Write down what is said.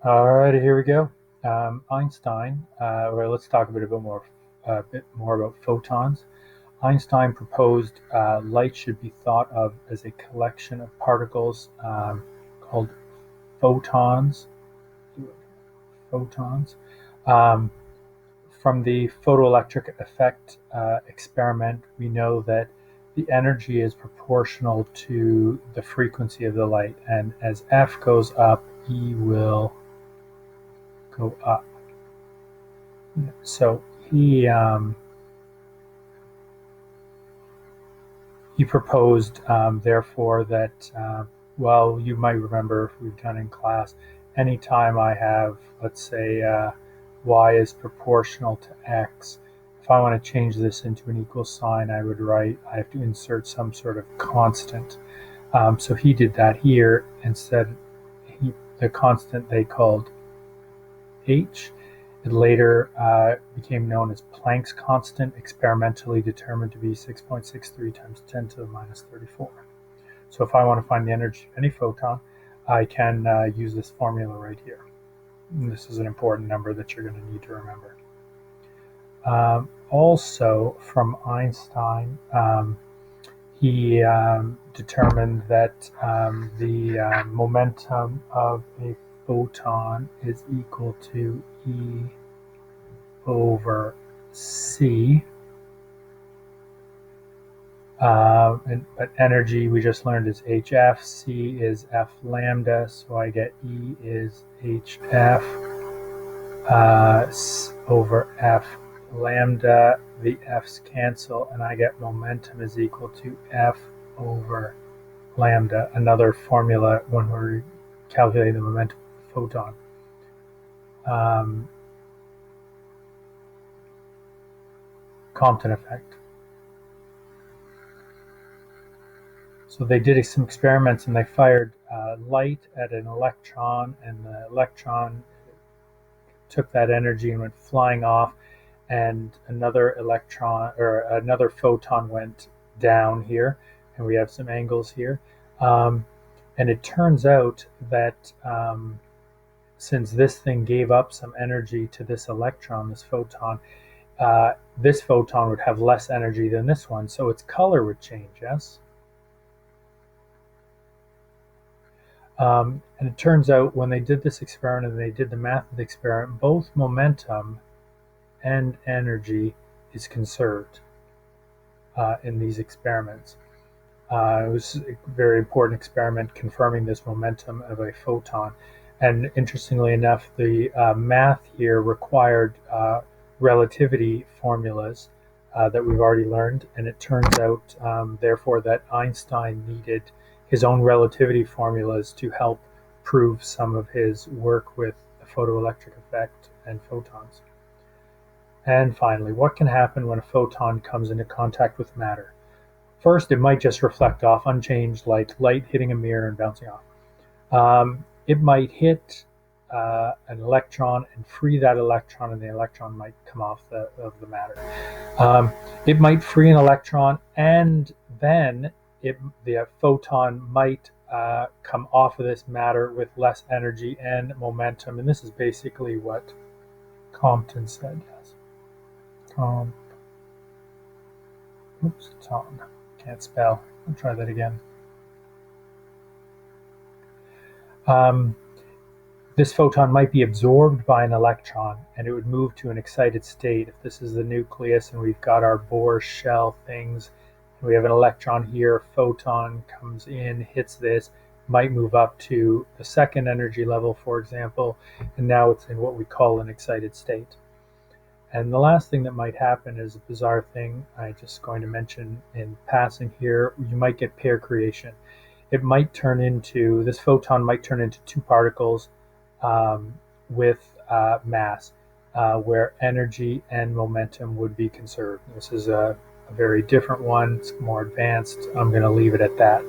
All right, here we go. Einstein, or let's talk a bit more about photons. Einstein proposed light should be thought of as a collection of particles called photons. Photons. Um, from the photoelectric effect experiment, we know that the energy is proportional to the frequency of the light, and as F goes up, E will go up. So he proposed, therefore, that well, you might remember if we've done in class, anytime I have, let's say, y is proportional to x, if I want to change this into an equal sign, I have to insert some sort of constant. So he did that here and said the constant they called h. It later became known as Planck's constant, experimentally determined to be 6.63 times 10 to the minus 34. So if I want to find the energy of any photon, I can use this formula right here. And this is an important number that you're going to need to remember. Also, from Einstein, he determined that the momentum of a photon is equal to E over C. But energy we just learned is HF, C is F lambda, so I get E is HF over F lambda. The F's cancel, and I get momentum is equal to F over lambda, another formula when we're calculating the momentum of the photon. Compton effect. So they did some experiments and they fired light at an electron, and the electron took that energy and went flying off, and another electron or another photon went down here, and we have some angles here. And it turns out that since this thing gave up some energy to this electron, this photon would have less energy than this one, so its color would change, yes? And it turns out when they did this experiment and they did the math of the experiment, both momentum and energy is conserved in these experiments. It was a very important experiment confirming this momentum of a photon. And interestingly enough, the math here required relativity formulas that we've already learned. And it turns out, therefore, that Einstein needed his own relativity formulas to help prove some of his work with the photoelectric effect and photons. And finally, what can happen when a photon comes into contact with matter? First, it might just reflect off unchanged, like light hitting a mirror and bouncing off. It might hit an electron and free that electron, and the electron might come off of the matter. It might free an electron, and then the photon might come off of this matter with less energy and momentum. And this is basically what Compton said. Yes. Tom. Can't spell. I'll try that again. This photon might be absorbed by an electron, and it would move to an excited state. If this is the nucleus and we've got our Bohr shell things, and we have an electron here, a photon comes in, hits this, might move up to the second energy level, for example, and now it's in what we call an excited state. And the last thing that might happen is a bizarre thing I'm just going to mention in passing here. You might get pair creation. This photon might turn into two particles with mass, where energy and momentum would be conserved. This is a very different one. It's more advanced. I'm going to leave it at that.